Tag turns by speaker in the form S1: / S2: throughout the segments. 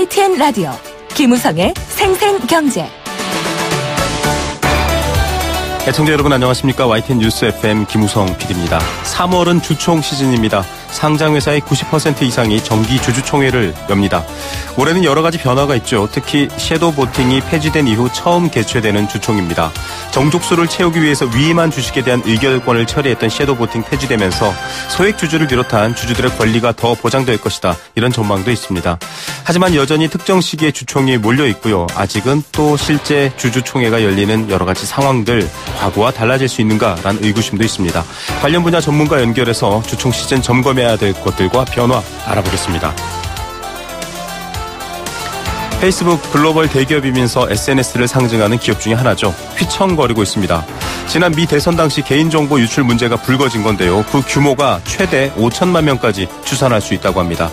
S1: YTN 라디오 김우성의 생생경제.
S2: 애청자 여러분 안녕하십니까. YTN 뉴스 FM 김우성 PD입니다. 3월은 주총 시즌입니다. 상장회사의 90% 이상이 정기 주주총회를 엽니다. 올해는 여러 가지 변화가 있죠. 특히 섀도우 보팅이 폐지된 이후 처음 개최되는 주총입니다. 정족수를 채우기 위해서 위임한 주식에 대한 의결권을 처리했던 섀도우 보팅 폐지되면서 소액 주주를 비롯한 주주들의 권리가 더 보장될 것이다. 이런 전망도 있습니다. 하지만 여전히 특정 시기에 주총이 몰려 있고요. 아직은 또 실제 주주총회가 열리는 여러 가지 상황들, 과거와 달라질 수 있는가라는 의구심도 있습니다. 관련 분야 전문가 연결해서 주총 시즌 점검해야 될 것들과 변화 알아보겠습니다. 페이스북 글로벌 대기업이면서 SNS를 상징하는 기업 중에 하나죠. 휘청거리고 있습니다. 지난 미 대선 당시 개인정보 유출 문제가 불거진 건데요. 그 규모가 최대 5천만 명까지 추산할 수 있다고 합니다.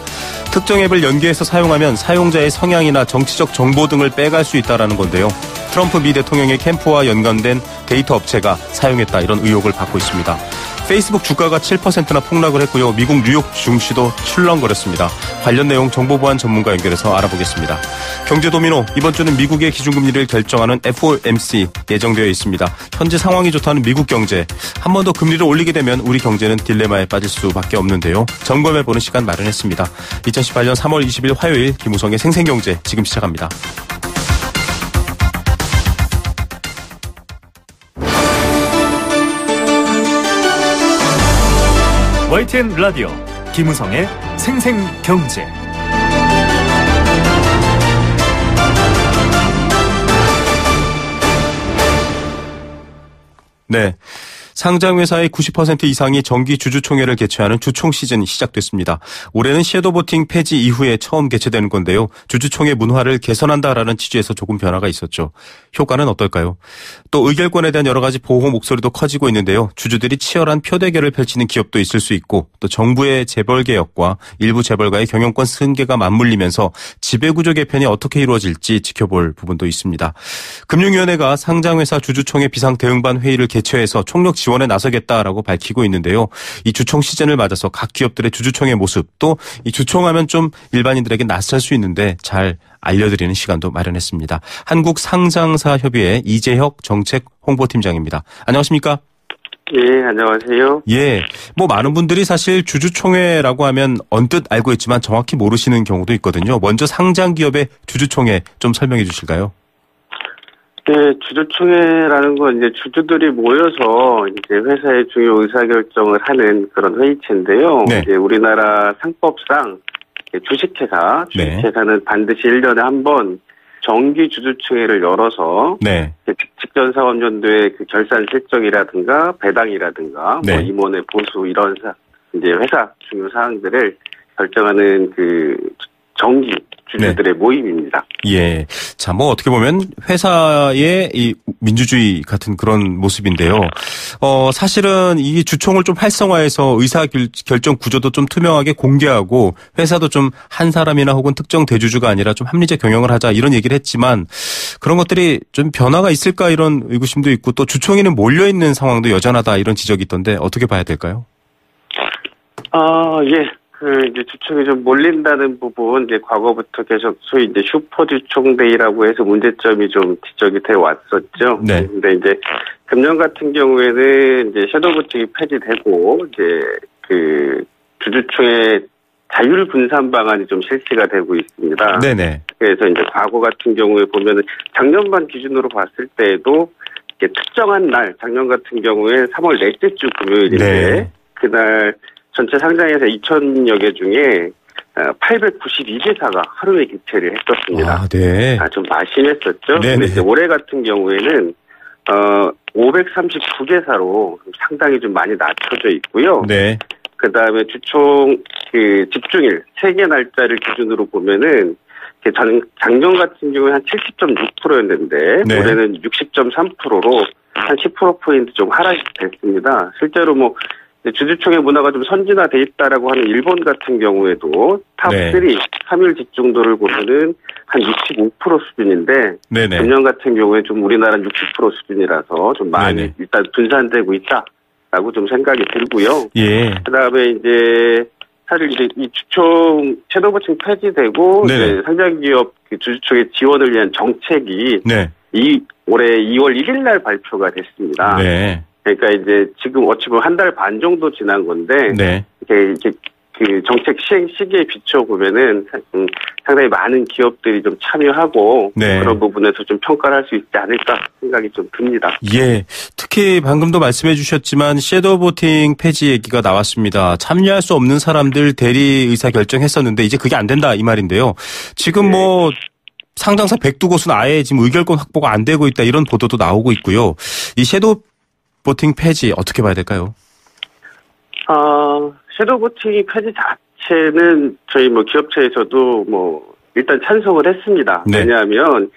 S2: 특정 앱을 연계해서 사용하면 사용자의 성향이나 정치적 정보 등을 빼갈 수 있다는 건데요. 트럼프 미 대통령의 캠프와 연관된 데이터 업체가 사용했다, 이런 의혹을 받고 있습니다. 페이스북 주가가 7%나 폭락을 했고요. 미국 뉴욕 증시도 출렁거렸습니다. 관련 내용 정보보안 전문가 연결해서 알아보겠습니다. 경제도미노, 이번 주는 미국의 기준금리를 결정하는 FOMC 예정되어 있습니다. 현재 상황이 좋다는 미국 경제, 한 번 더 금리를 올리게 되면 우리 경제는 딜레마에 빠질 수밖에 없는데요. 점검해보는 시간 마련했습니다. 2018년 3월 20일 화요일 김우성의 생생경제 지금 시작합니다.
S3: YTN 라디오 김우성의 생생경제.
S2: 네. 상장회사의 90% 이상이 정기 주주총회를 개최하는 주총 시즌이 시작됐습니다. 올해는 섀도우 보팅 폐지 이후에 처음 개최되는 건데요. 주주총회 문화를 개선한다라는 취지에서 조금 변화가 있었죠. 효과는 어떨까요? 또 의결권에 대한 여러 가지 보호 목소리도 커지고 있는데요. 주주들이 치열한 표대결을 펼치는 기업도 있을 수 있고, 또 정부의 재벌 개혁과 일부 재벌가의 경영권 승계가 맞물리면서 지배구조 개편이 어떻게 이루어질지 지켜볼 부분도 있습니다. 금융위원회가 상장회사 주주총회 비상대응반 회의를 개최해서 총력 지원에 나서겠다라고 밝히고 있는데요. 이 주총 시즌을 맞아서 각 기업들의 주주총회 모습, 또 이 주총하면 좀 일반인들에게 낯설 수 있는데 잘 알려드리는 시간도 마련했습니다. 한국상장사협의회 이재혁 정책 홍보팀장입니다. 안녕하십니까?
S4: 예, 안녕하세요.
S2: 예, 많은 분들이 사실 주주총회라고 하면 언뜻 알고 있지만 정확히 모르시는 경우도 있거든요. 먼저 상장기업의 주주총회 좀 설명해 주실까요?
S4: 네, 주주총회라는 건 이제 주주들이 모여서 이제 회사의 중요 의사결정을 하는 그런 회의체인데요.
S2: 네. 이제
S4: 우리나라 상법상 주식회사는 반드시 1년에 한 번 정기 주주총회를 열어서
S2: 네.
S4: 직전 사업연도의 그 결산 실적이라든가 배당이라든가
S2: 네.
S4: 임원의 보수 이런 이제 회사 중요 사항들을 결정하는 그 정기 주주들의 네. 모임입니다.
S2: 예. 자, 어떻게 보면 회사의 이 민주주의 같은 그런 모습인데요. 사실은 이 주총을 좀 활성화해서 의사결정 구조도 좀 투명하게 공개하고 회사도 좀 한 사람이나 혹은 특정 대주주가 아니라 좀 합리적 경영을 하자, 이런 얘기를 했지만 그런 것들이 좀 변화가 있을까, 이런 의구심도 있고, 또 주총에는 몰려있는 상황도 여전하다, 이런 지적이 있던데 어떻게 봐야 될까요?
S4: 예. 이제 주총이 좀 몰린다는 부분, 이제 과거부터 계속 소위 이제 슈퍼주총데이라고 해서 문제점이 좀 지적이 돼 왔었죠.
S2: 네.
S4: 근데 이제 금년 같은 경우에는 이제 섀도우 보팅이 폐지되고, 이제 그 주주총회 자율 분산 방안이 좀 실시가 되고 있습니다.
S2: 네네.
S4: 그래서 이제 과거 같은 경우에 보면은 작년만 기준으로 봤을 때에도 이게 특정한 날, 작년 같은 경우에 3월 넷째 주 금요일인데, 네. 그날 전체 상장에서 2,000여 개 중에 892개사가 하루에 개최를 했었습니다.
S2: 네.
S4: 좀 마심했었죠.
S2: 네.
S4: 근데 원래 같은 경우에는 539개사로 상당히 좀 많이 낮춰져 있고요.
S2: 네.
S4: 그 다음에 주총 그 집중일 3개 날짜를 기준으로 보면은 작년 같은 경우에 한 70.6%였는데 네. 올해는 60.3%로 한 10%포인트 좀 하락이 됐습니다. 실제로 주주총회 문화가 좀 선진화돼 있다라고 하는 일본 같은 경우에도 탑3
S2: 네.
S4: 3일 집중도를 보면은 한 65% 수준인데
S2: 네네.
S4: 금년 같은 경우에 좀 우리나라는 60% 수준이라서 좀 많이
S2: 네네.
S4: 일단 분산되고 있다라고 좀 생각이 들고요.
S2: 예.
S4: 그다음에 이제 사실 이제 이 주총 섀도우버팅 폐지되고 이제 상장기업 주주총의 지원을 위한 정책이 올해 2월 1일 날 발표가 됐습니다. 네. 그러니까 이제 지금 어찌 보면 한 달 반 정도 지난 건데 이게 그 정책 시행 시기에 비춰보면은 상당히 많은 기업들이 좀 참여하고 그런 부분에서 좀 평가를 할 수 있지 않을까 생각이 좀 듭니다.
S2: 예, 특히 방금도 말씀해 주셨지만 섀도우보팅 폐지 얘기가 나왔습니다. 참여할 수 없는 사람들 대리 의사 결정했었는데 이제 그게 안 된다 이 말인데요. 지금 뭐 상장사 102곳은 아예 지금 의결권 확보가 안 되고 있다 이런 보도도 나오고 있고요. 이 섀도우보팅 폐지 어떻게 봐야 될까요?
S4: 섀도우보팅 폐지 자체는 저희 뭐 기업체에서도 뭐 일단 찬성을 했습니다. 왜냐하면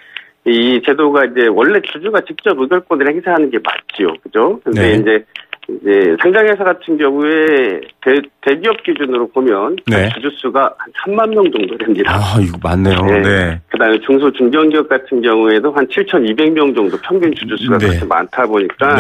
S4: 이 제도가 이제 원래 주주가 직접 의결권을 행사하는 게 맞지요, 그죠? 근데 이제 상장회사 같은 경우에 대기업 기준으로 보면 주주 수가 한 3만 명 정도 됩니다.
S2: 아, 이거 맞네요.
S4: 그다음에 중소 중견기업 같은 경우에도 한 7,200명 정도 평균 주주 수가 그렇게 많다 보니까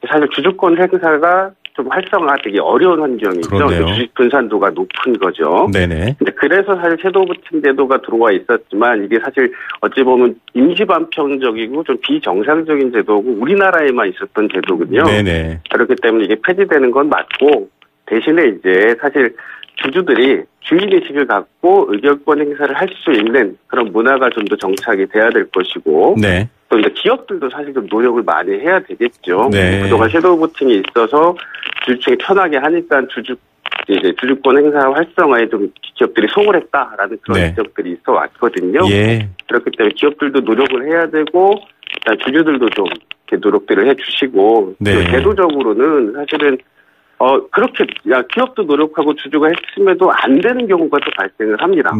S4: 사실 주주권 행사가 좀 활성화되기 어려운 환경이죠. 주식 분산도가 높은 거죠. 근데 그래서 사실 섀도우보팅 제도가 들어와 있었지만 이게 사실 어찌 보면 임시반평적이고 좀 비정상적인 제도고 우리나라에만 있었던 제도거든요. 그렇기 때문에 이게 폐지되는 건 맞고 대신에 이제 사실 주주들이 주인의식을 갖고 의결권 행사를 할 수 있는 그런 문화가 좀 더 정착이 돼야 될 것이고 또 이제 기업들도 사실 좀 노력을 많이 해야 되겠죠. 그동안 섀도우보팅이 있어서 주주층이 편하게 하니까 주주권 행사 활성화에 좀 기업들이 소홀했다라는 그런 지적들이 있어 왔거든요. 그렇기 때문에 기업들도 노력을 해야 되고 주주들도 좀 이렇게 노력들을 해주시고 제도적으로는 사실은 그렇게 기업도 노력하고 주주가 했음에도 안 되는 경우가 또 발생을 합니다.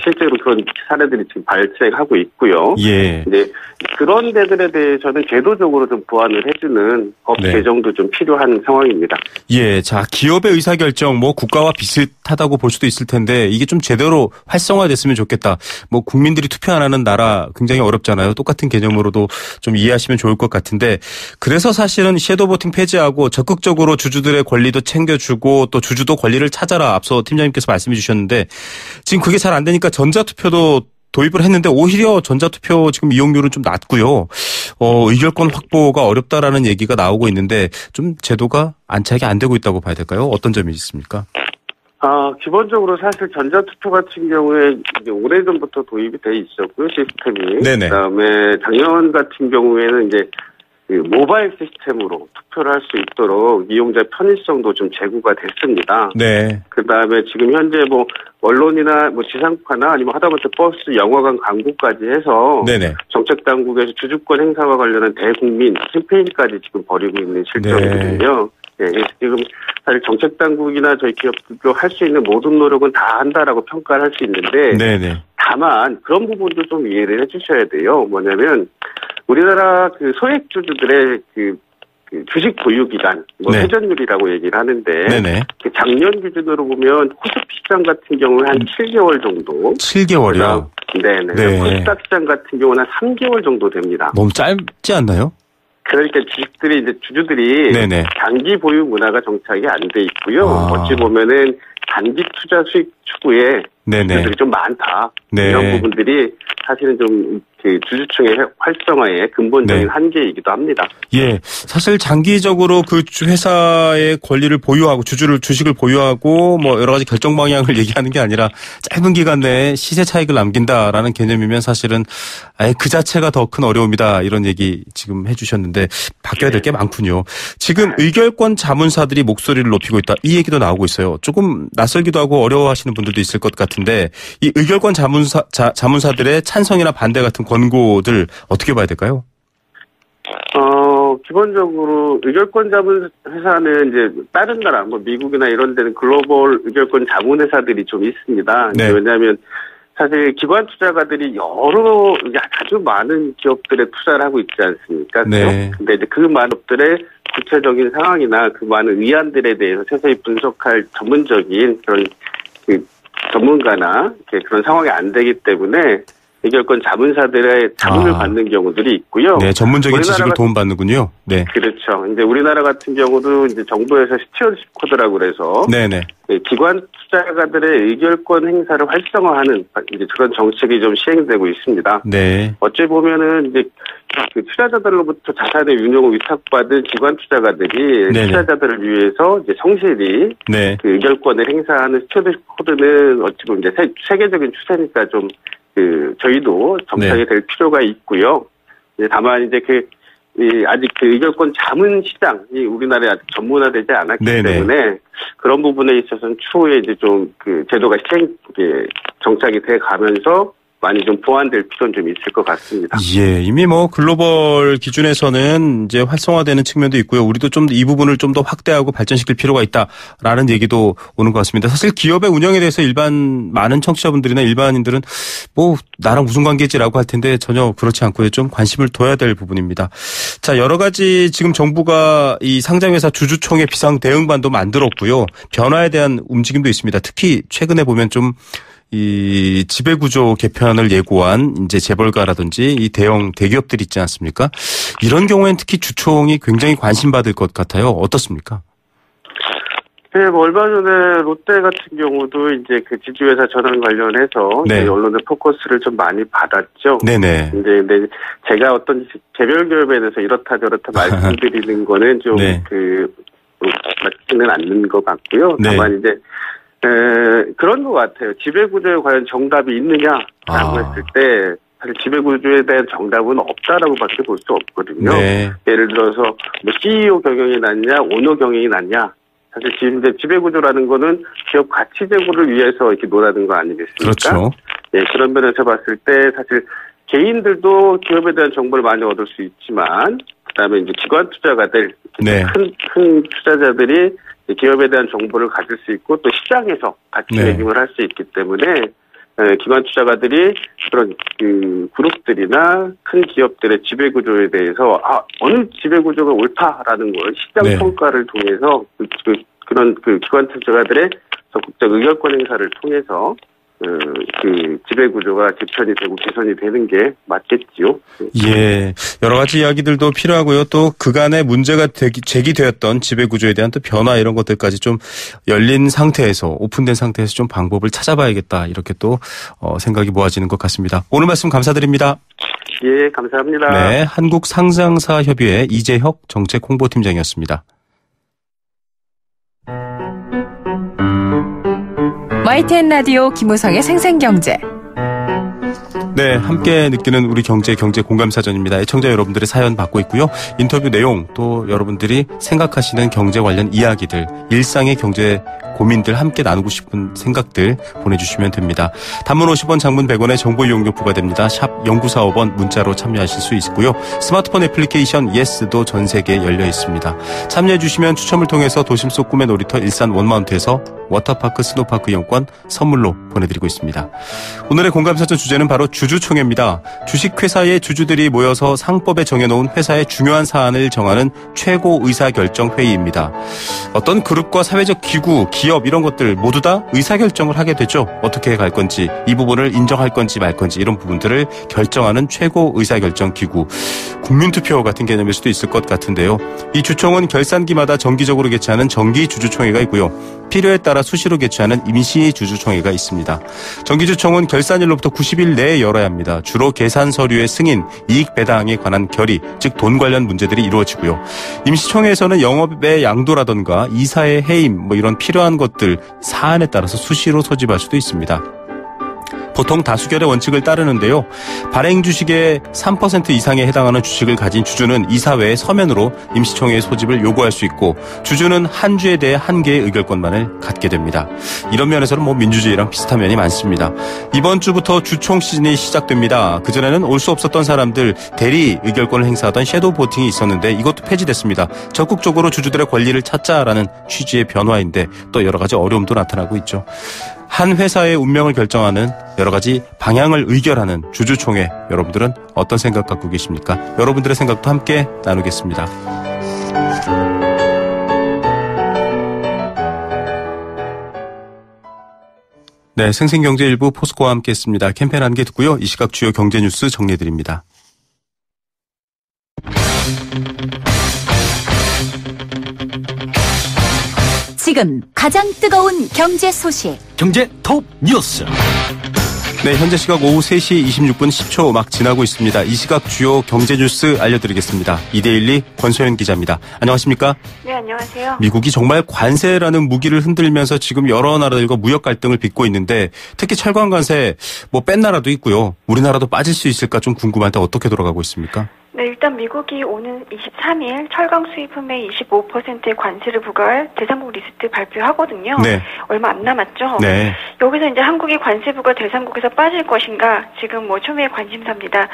S4: 실제로 그런 사례들이 지금 발생하고 있고요. 근데 그런 데들에 대해서는 제도적으로 좀 보완을 해주는 법 개정도 좀 필요한 상황입니다.
S2: 자, 기업의 의사결정 뭐 국가와 비슷하다고 볼 수도 있을 텐데 이게 좀 제대로 활성화됐으면 좋겠다. 뭐 국민들이 투표 안 하는 나라 굉장히 어렵잖아요. 똑같은 개념으로도 좀 이해하시면 좋을 것 같은데 그래서 사실은 섀도우보팅 폐지하고 적극적으로 주주들의 권리도 챙겨주고 또 주주도 권리를 찾아라 앞서 팀장님께서 말씀해 주셨는데 지금 그게 잘 안 되니까 전자투표도 도입을 했는데 오히려 전자투표 지금 이용률은 좀 낮고요. 의결권 확보가 어렵다라는 얘기가 나오고 있는데 좀 제도가 안착이 안 되고 있다고 봐야 될까요? 어떤 점이 있습니까?
S4: 기본적으로 사실 전자투표 같은 경우에 이제 오래전부터 도입이 돼 있었고요, 시스템이. 그다음에 작년 같은 경우에는 이제 모바일 시스템으로 투표를 할 수 있도록 이용자 편의성도 좀 제고가 됐습니다. 그다음에 지금 현재 뭐 언론이나 뭐 지상파나 아니면 하다못해 버스, 영화관 광고까지 해서 정책 당국에서 주주권 행사와 관련한 대국민 캠페인까지 지금 벌이고 있는 실정이거든요. 지금 사실 정책 당국이나 저희 기업들도 할 수 있는 모든 노력은 다 한다라고 평가를 할 수 있는데 다만 그런 부분도 좀 이해를 해주셔야 돼요. 뭐냐면 우리나라 그 소액주주들의 그 주식 보유 기간, 회전율이라고 얘기를 하는데 작년 기준으로 보면 코스피 시장 같은 경우는 한 7개월 정도.
S2: 7개월이요?
S4: 코스닥 시장 같은 경우는 한 3개월 정도 됩니다.
S2: 너무 짧지 않나요?
S4: 그러니까 주주들이 장기 보유 문화가 정착이 안 돼 있고요. 어찌 보면은 단기 투자 수익 추구에 주주들이 좀 많다. 이런 부분들이 사실은 좀 주주층의 활성화의 근본적인 한계이기도 합니다.
S2: 사실 장기적으로 그 회사의 권리를 보유하고 주식을 보유하고 뭐 여러 가지 결정 방향을 얘기하는 게 아니라 짧은 기간 내에 시세 차익을 남긴다라는 개념이면 사실은 아예 그 자체가 더 큰 어려움이다 이런 얘기 지금 해주셨는데 바뀌어야 될 게 많군요. 지금 의결권 자문사들이 목소리를 높이고 있다 이 얘기도 나오고 있어요. 조금 낯설기도 하고 어려워하시는 분들도 있을 것 같은데 이 의결권 자문사들의 찬성이나 반대 같은 권고들 어떻게 봐야 될까요?
S4: 기본적으로 의결권 자문 회사는 이제 다른 나라, 뭐 미국이나 이런 데는 글로벌 의결권 자문 회사들이 좀 있습니다. 왜냐하면 사실 기관 투자가들이 아주 많은 기업들에 투자를 하고 있지 않습니까? 근데 이제 그 많은 기업들의 구체적인 상황이나 그 많은 의안들에 대해서 세세히 분석할 전문적인 그런 전문가나 그런 상황이 안 되기 때문에 의결권 자문사들의 자문을 받는 경우들이 있고요.
S2: 네, 전문적인 지식을 도움받는군요. 네.
S4: 그렇죠. 이제 우리나라 같은 경우도 이제 정부에서 스튜어드십 코드라고 그래서
S2: 네네.
S4: 기관 투자가들의 의결권 행사를 활성화하는 이제 그런 정책이 좀 시행되고 있습니다.
S2: 네.
S4: 어찌 보면은 이제 그 투자자들로부터 자산의 운용을 위탁받은 기관 투자가들이 네네. 투자자들을 위해서 이제 성실히 네. 그 의결권을 행사하는 스튜어드십 코드는 어찌 보면 이제 세계적인 추세니까 좀 저희도 정착이 네. 될 필요가 있고요. 다만 이제 아직 그 의결권 자문 시장이 우리나라에 아직 전문화되지 않았기 네네. 때문에 그런 부분에 있어서는 추후에 이제 좀 제도가 정착이 돼 가면서 많이 좀 보완될 필요는 좀 있을 것 같습니다.
S2: 예, 이미 글로벌 기준에서는 이제 활성화되는 측면도 있고요. 우리도 좀 이 부분을 좀 더 확대하고 발전시킬 필요가 있다라는 얘기도 오는 것 같습니다. 사실 기업의 운영에 대해서 많은 청취자분들이나 일반인들은 나랑 무슨 관계지라고 할 텐데 전혀 그렇지 않고요. 좀 관심을 둬야 될 부분입니다. 자, 여러 가지 지금 정부가 이 상장회사 주주총회 비상 대응반도 만들었고요. 변화에 대한 움직임도 있습니다. 특히 최근에 보면 좀 이 지배구조 개편을 예고한 이제 재벌가라든지 이 대형 대기업들 있지 않습니까? 이런 경우에는 특히 주총이 굉장히 관심받을 것 같아요. 어떻습니까?
S4: 네, 얼마 전에 롯데 같은 경우도 이제 그 지주회사 전환 관련해서 네. 언론의 포커스를 좀 많이 받았죠. 네네. 근데 제가 어떤 개별 기업에 대해서 이렇다 저렇다 말씀드리는 거는 좀 네. 맞지는 않는 것 같고요. 다만 이제 그런 것 같아요. 지배구조에 과연 정답이 있느냐라고 했을 때 사실 지배구조에 대한 정답은 없다라고밖에 볼 수 없거든요. 네. 예를 들어서 CEO 경영이 낫냐, 오너 경영이 낫냐. 사실 지금 이제 지배구조라는 거는 기업 가치 제고를 위해서 이렇게 노라는 거 아니겠습니까? 그렇죠. 네, 그런 면에서 봤을 때 사실 개인들도 기업에 대한 정보를 많이 얻을 수 있지만 그다음에 이제 기관 투자가들, 네. 큰 투자자들이 기업에 대한 정보를 가질 수 있고 또 시장에서 가치 매김을 할 수 있기 때문에 기관 투자가들이 그런 그룹들이나 큰 기업들의 지배구조에 대해서 어느 지배구조가 옳다라는 걸 시장 평가를 통해서 그런 기관 투자가들의 적극적 의결권 행사를 통해서 지배구조가 개편이 되고 개선이 되는 게 맞겠지요.
S2: 예. 여러 가지 이야기들도 필요하고요. 또 그간의 문제가 제기되었던 지배구조에 대한 또 변화 이런 것들까지 좀 열린 상태에서 오픈된 상태에서 좀 방법을 찾아봐야겠다. 이렇게 또 생각이 모아지는 것 같습니다. 오늘 말씀 감사드립니다.
S4: 예, 감사합니다.
S2: 네. 한국상장사협의회 이재혁 정책홍보팀장이었습니다.
S1: YTN 라디오 김우성의 생생경제.
S2: 네, 함께 느끼는 우리 경제 공감사전입니다. 애청자 여러분들의 사연 받고 있고요. 인터뷰 내용 또 여러분들이 생각하시는 경제 관련 이야기들, 일상의 경제 고민들 함께 나누고 싶은 생각들 보내주시면 됩니다. 단문 50원, 장문 100원의 정보 이용료 부과됩니다. 샵 0945번 문자로 참여하실 수 있고요. 스마트폰 애플리케이션 예스도 전 세계에 열려 있습니다. 참여해 주시면 추첨을 통해서 도심 속 꿈의 놀이터 일산 원마운트에서 워터파크 스노파크 이용권 선물로 보내드리고 있습니다. 오늘의 공감사전 주제는 바로 주주총회입니다. 주식회사의 주주들이 모여서 상법에 정해놓은 회사의 중요한 사안을 정하는 최고 의사결정회의입니다. 어떤 그룹과 사회적 기구, 기업 이런 것들 모두 다 의사결정을 하게 되죠. 어떻게 갈 건지, 이 부분을 인정할 건지 말 건지 이런 부분들을 결정하는 최고 의사결정기구. 국민투표 같은 개념일 수도 있을 것 같은데요. 이 주총은 결산기마다 정기적으로 개최하는 정기주주총회가 있고요. 필요에 따라 수시로 개최하는 임시주주총회가 있습니다. 정기주총은 결산일로부터 90일 내에 열어야 합니다. 주로 계산 서류의 승인, 이익 배당에 관한 결의, 즉 돈 관련 문제들이 이루어지고요. 임시총회에서는 영업의 양도라던가 이사의 해임, 이런 필요한 것들 사안에 따라서 수시로 소집할 수도 있습니다. 보통 다수결의 원칙을 따르는데요. 발행 주식의 3% 이상에 해당하는 주식을 가진 주주는 이사회의 서면으로 임시총회의 소집을 요구할 수 있고 주주는 한 주에 대해 한 개의 의결권만을 갖게 됩니다. 이런 면에서는 민주주의랑 비슷한 면이 많습니다. 이번 주부터 주총 시즌이 시작됩니다. 그전에는 올 수 없었던 사람들 대리 의결권을 행사하던 섀도우 보팅이 있었는데 이것도 폐지됐습니다. 적극적으로 주주들의 권리를 찾자라는 취지의 변화인데 또 여러 가지 어려움도 나타나고 있죠. 한 회사의 운명을 결정하는 여러 가지 방향을 의결하는 주주총회, 여러분들은 어떤 생각 갖고 계십니까? 여러분들의 생각도 함께 나누겠습니다. 네, 생생경제일부 포스코와 함께했습니다. 캠페인 한 개 듣고요. 이 시각 주요 경제 뉴스 정리해드립니다.
S5: 지금 가장 뜨거운 경제 소식.
S3: 경제 톱 뉴스.
S2: 네, 현재 시각 오후 3시 26분 10초 막 지나고 있습니다. 이 시각 주요 경제 뉴스 알려드리겠습니다. 이데일리 권소연 기자입니다. 안녕하십니까?
S6: 네, 안녕하세요.
S2: 미국이 정말 관세라는 무기를 흔들면서 지금 여러 나라들과 무역 갈등을 빚고 있는데 특히 철강 관세 뺀 나라도 있고요. 우리나라도 빠질 수 있을까 좀 궁금한데 어떻게 돌아가고 있습니까?
S6: 네, 일단 미국이 오는 23일 철강 수입품에 25%의 관세를 부과할 대상국 리스트 발표하거든요.
S2: 네.
S6: 얼마 안 남았죠.
S2: 네.
S6: 여기서 이제 한국이 관세 부과 대상국에서 빠질 것인가 지금 초미의 관심사입니다.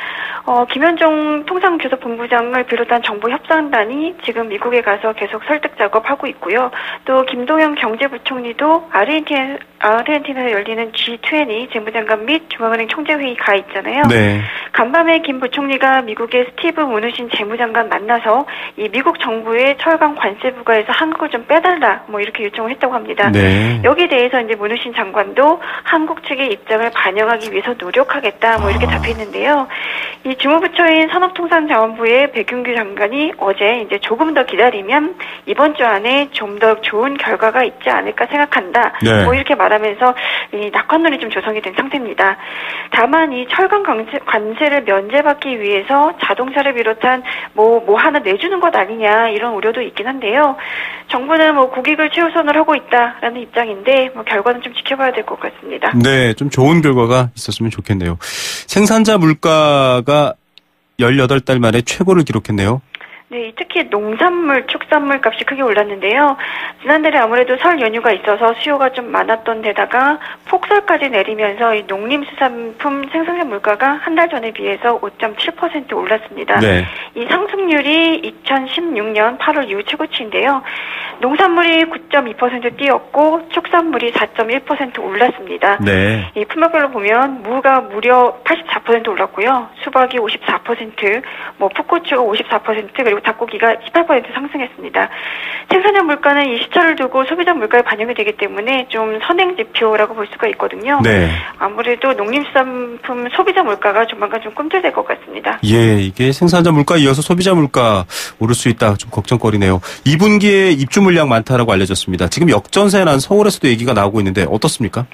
S6: 김현종 통상교섭본부장을 비롯한 정부 협상단이 지금 미국에 가서 계속 설득 작업하고 있고요. 또 김동연 경제부총리도 아르헨티나에서 열리는 G20 재무장관 및 중앙은행 총재회의 가 있잖아요.
S2: 네.
S6: 간밤에 김 부총리가 미국의 스티브 무누신 재무장관 만나서 이 미국 정부의 철강 관세 부과에서 한국을 좀 빼달라 이렇게 요청을 했다고 합니다.
S2: 네.
S6: 여기에 대해서 이제 무누신 장관도 한국 측의 입장을 반영하기 위해서 노력하겠다 이렇게 답했는데요. 이 주무부처인 산업통상자원부의 백윤규 장관이 어제 이제 조금 더 기다리면 이번 주 안에 좀 더 좋은 결과가 있지 않을까 생각한다.
S2: 네.
S6: 이렇게 말하면서 이 낙관론이 좀 조성이 된 상태입니다. 다만 이 철강 관세를 면제받기 위해서 자동차를 비롯한 하나 내주는 것 아니냐 이런 우려도 있긴 한데요. 정부는 국익을 최우선으로 하고 있다라는 입장인데 결과는 좀 지켜봐야 될 것 같습니다.
S2: 네, 좀 좋은 결과가 있었으면 좋겠네요. 생산자 물가가 18달 만에 최고를 기록했네요.
S6: 네, 특히 농산물, 축산물 값이 크게 올랐는데요. 지난달에 아무래도 설 연휴가 있어서 수요가 좀 많았던 데다가 폭설까지 내리면서 이 농림수산품 생산자 물가가 한 달 전에 비해서 5.7% 올랐습니다.
S2: 네.
S6: 이 상승률이 2016년 8월 이후 최고치인데요. 농산물이 9.2% 뛰었고 축산물이 4.1% 올랐습니다.
S2: 네.
S6: 이 품목별로 보면 무가 무려 84% 올랐고요. 수박이 54%, 풋고추가 54%, 그리고 닭고기가 18% 상승했습니다. 생산자 물가는 이 시차를 두고 소비자 물가에 반영이 되기 때문에 좀 선행 지표라고 볼 수가 있거든요. 네. 아무래도 농림수산품 소비자 물가가 조만간 좀 꿈틀댈 것 같습니다.
S2: 예, 이게 생산자 물가에 이어서 소비자 물가 오를 수 있다. 좀 걱정거리네요. 2분기에 입주 물량 많다라고 알려졌습니다. 지금 역전세 난 서울에서도 얘기가 나오고 있는데 어떻습니까?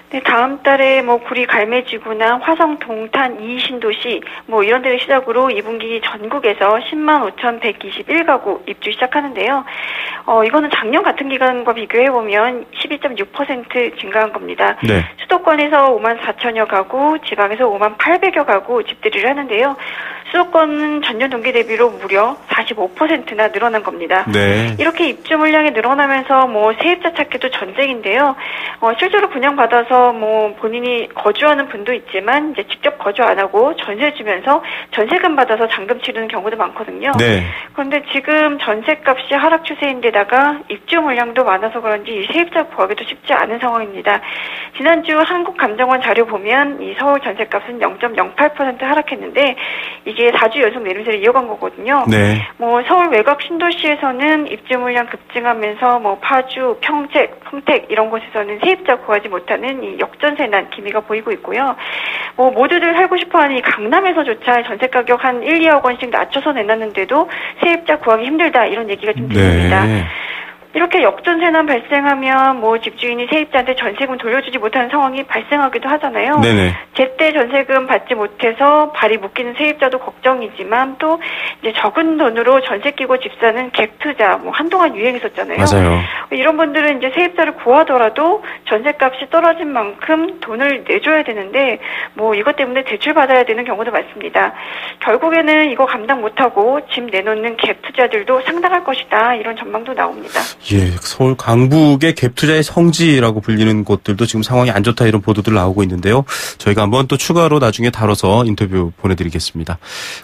S6: 네, 다음 달에 구리 갈매지구나 화성 동탄 이신도시 이런 데를 시작으로 2분기 전국에서 10만 5,121가구 입주 시작하는데요. 이거는 작년 같은 기간과 비교해보면 12.6% 증가한 겁니다. 네. 수도권에서 5만 4천여 가구, 지방에서 5만 800여 가구 집들이를 하는데요. 수도권은 전년 동기 대비로 무려 45%나 늘어난 겁니다. 네. 이렇게 입주 물량이 늘어나면서 세입자 찾기도 전쟁인데요. 실제로 분양받아서 본인이 거주하는 분도 있지만 이제 직접 거주 안 하고 전세 주면서 전세금 받아서 잔금 치르는 경우도 많거든요. 네. 그런데 지금 전세값이 하락 추세인데다가 입주 물량도 많아서 그런지 이 세입자 구하기도 쉽지 않은 상황입니다. 지난주 한국감정원 자료 보면 이 서울 전세값은 0.08% 하락했는데 이게 4주 연속 내림세를 이어간 거거든요. 네. 서울 외곽 신도시에서는 입주 물량 급증하면서 파주, 평택 이런 곳에서는 세입자 구하지 못하는 이 역전세난 기미가 보이고 있고요. 모두들 살고 싶어하는 이 강남에서조차 전세 가격 한 1, 2억 원씩 낮춰서 내놨는데도 세입자 구하기 힘들다 이런 얘기가 좀 들립니다. 네. 이렇게 역전세난 발생하면 집주인이 세입자한테 전세금 돌려주지 못하는 상황이 발생하기도 하잖아요. 네네. 제때 전세금 받지 못해서 발이 묶이는 세입자도 걱정이지만 또 이제 적은 돈으로 전세 끼고 집 사는 갭 투자 한동안 유행했었잖아요.
S2: 맞아요.
S6: 이런 분들은 이제 세입자를 구하더라도 전세값이 떨어진 만큼 돈을 내줘야 되는데 이것 때문에 대출 받아야 되는 경우도 많습니다. 결국에는 이거 감당 못하고 집 내놓는 갭 투자들도 상당할 것이다 이런 전망도 나옵니다.
S2: 예, 서울 강북의 갭 투자의 성지라고 불리는 곳들도 지금 상황이 안 좋다 이런 보도들 나오고 있는데요. 저희가 한번 또 추가로 나중에 다뤄서 인터뷰 보내드리겠습니다.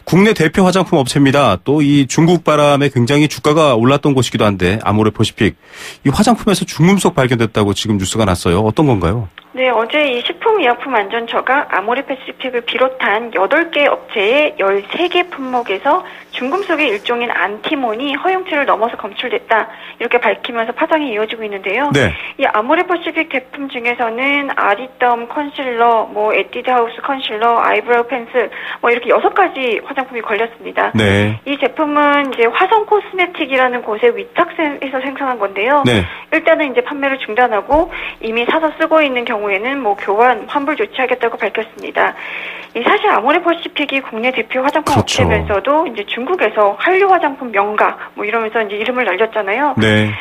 S2: 국내 대표 화장품 업체입니다. 또 이 중국 바람에 굉장히 주가가 올랐던 곳이기도 한데 아모레 퍼시픽 이 화장품에서 중금속 발견됐다고 지금 뉴스가 났어요. 어떤 건가요?
S6: 네, 어제 이 식품의약품안전처가 아모레패시픽을 비롯한 8개 업체의 13개 품목에서 중금속의 일종인 안티몬이 허용치를 넘어서 검출됐다. 이렇게 밝히면서 파장이 이어지고 있는데요.
S2: 네.
S6: 이 아모레패시픽 제품 중에서는 아리덤 컨실러, 에뛰드하우스 컨실러, 아이브로우 펜슬, 이렇게 6가지 화장품이 걸렸습니다.
S2: 네.
S6: 이 제품은 이제 화성 코스메틱이라는 곳의 위탁해서 생산한 건데요.
S2: 네.
S6: 일단은 이제 판매를 중단하고 이미 사서 쓰고 있는 경우에는 교환, 환불 조치하겠다고 밝혔습니다. 이 사실 아모레퍼시픽이 국내 대표 화장품
S2: 그렇죠.
S6: 업체면서도 이제 중국에서 한류 화장품 명가 이러면서 이제 이름을 날렸잖아요.
S2: 네.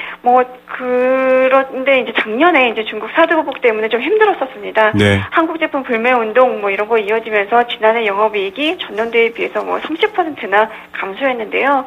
S6: 그런데 이제 작년에 이제 중국 사드보복 때문에 좀 힘들었었습니다.
S2: 네.
S6: 한국 제품 불매 운동 이런 거 이어지면서 지난해 영업이익이 전년도에 비해서 30%나 감소했는데요.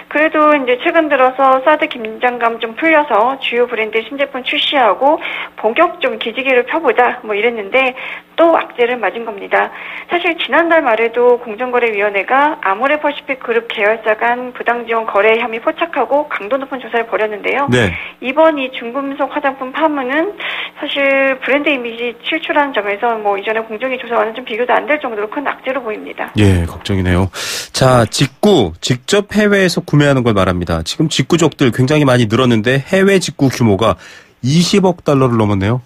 S6: 그래도 이제 최근 들어서 사드 긴장감 좀 풀려서 주요 브랜드 신제품 출시하고 본격 좀 기지개를 펴보자 이랬는데 또 악재를 맞은 겁니다. 사실 지난달 말에도 공정거래위원회가 아모레퍼시픽 그룹 계열사 간 부당지원 거래 혐의 포착하고 강도 높은 조사를 벌였는데요.
S2: 네.
S6: 이번 이 중금속 화장품 파문은 사실 브랜드 이미지 실추라는 점에서 이전에 공정위 조사와는 좀 비교도 안 될 정도로 큰 악재로 보입니다.
S2: 예, 걱정이네요. 자, 직구, 직접 해외에서 구매하는 걸 말합니다. 지금 직구족들 굉장히 많이 늘었는데 해외 직구 규모가 20억 달러를 넘었네요.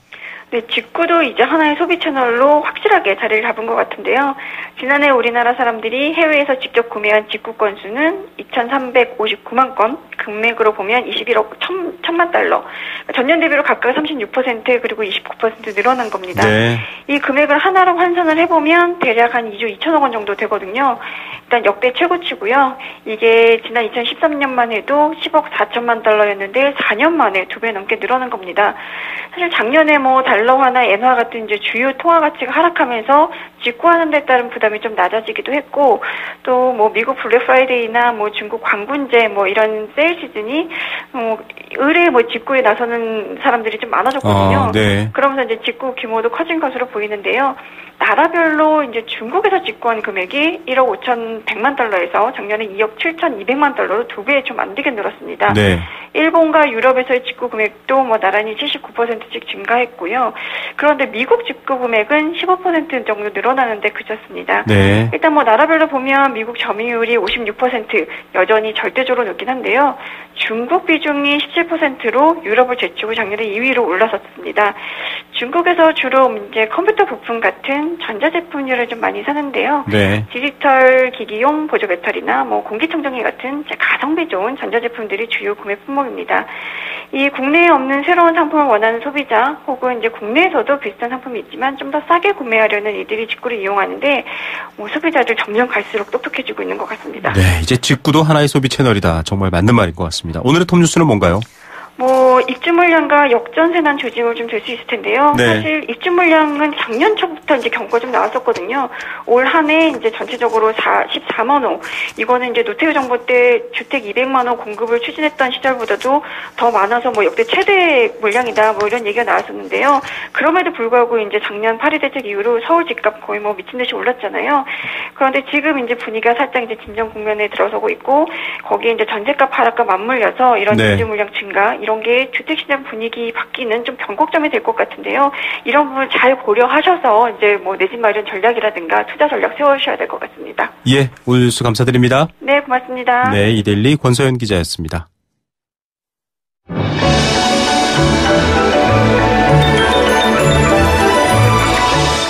S6: 네, 직구도 이제 하나의 소비 채널로 확실하게 자리를 잡은 것 같은데요. 지난해 우리나라 사람들이 해외에서 직접 구매한 직구 건수는 2,359만 건, 금액으로 보면 21억 1,000만 달러. 전년 대비로 각각 36% 그리고 29% 늘어난 겁니다.
S2: 네.
S6: 이 금액을 하나로 환산을 해보면 대략 한 2조 2천억 원 정도 되거든요. 일단 역대 최고치고요. 이게 지난 2013년만 해도 10억 4천만 달러였는데 4년 만에 2배 넘게 늘어난 겁니다. 사실 작년에 달러화나 엔화 같은 이제 주요 통화 가치가 하락하면서 직구하는 데 따른 부담이 좀 낮아지기도 했고 또 미국 블랙 프라이데이나 중국 광군제 이런 세일 시즌이 의뢰 직구에 나서는 사람들이 좀 많아졌거든요.
S2: 네.
S6: 그러면서 이제 직구 규모도 커진 것으로 보이는데요. 나라별로 이제 중국에서 직구한 금액이 1억 5,100만 달러에서 작년에 2억 7,200만 달러로 2배 좀 안 되게 늘었습니다.
S2: 네.
S6: 일본과 유럽에서의 직구 금액도 나란히 79%씩 증가했고요. 그런데 미국 직구 금액은 15% 정도 늘어나는데 그쳤습니다.
S2: 네.
S6: 일단 나라별로 보면 미국 점유율이 56% 여전히 절대적으로 높긴 한데요. 중국 비중이 17%로 유럽을 제치고 작년에 2위로 올라섰습니다. 중국에서 주로 이제 컴퓨터 부품 같은 전자제품류를 좀 많이 사는데요.
S2: 네.
S6: 디지털 기기용 보조 배터리나 공기청정기 같은 가성비 좋은 전자제품들이 주요 구매 품목입니다. 이 국내에 없는 새로운 상품을 원하는 소비자 혹은 이제 국내에서도 비슷한 상품이 있지만 좀 더 싸게 구매하려는 이들이 직구를 이용하는데 소비자들 점점 갈수록 똑똑해지고 있는 것 같습니다.
S2: 네, 이제 직구도 하나의 소비 채널이다. 정말 맞는 말인 것 같습니다. 오늘의 톱뉴스는 뭔가요?
S6: 입주 물량과 역전세난 조짐을 좀 될 수 있을 텐데요.
S2: 네.
S6: 사실 입주 물량은 작년 초부터 이제 경고가 좀 나왔었거든요. 올 한 해 이제 전체적으로 14만 호. 이거는 이제 노태우 정부 때 주택 200만 호 공급을 추진했던 시절보다도 더 많아서 역대 최대 물량이다. 이런 얘기가 나왔었는데요. 그럼에도 불구하고 이제 작년 파리 대책 이후로 서울 집값 거의 미친 듯이 올랐잖아요. 그런데 지금 이제 분위기가 살짝 이제 진정 국면에 들어서고 있고 거기에 이제 전세값 하락과 맞물려서 이런
S2: 네.
S6: 입주 물량 증가 이런 게 주택시장 분위기 바뀌는 좀 변곡점이 될 것 같은데요. 이런 부분 잘 고려하셔서 이제 내 집 마련 전략이라든가 투자 전략 세우셔야 될 것 같습니다.
S2: 예, 오늘 뉴스 감사드립니다.
S6: 네, 고맙습니다.
S2: 네, 이데일리 권서연 기자였습니다.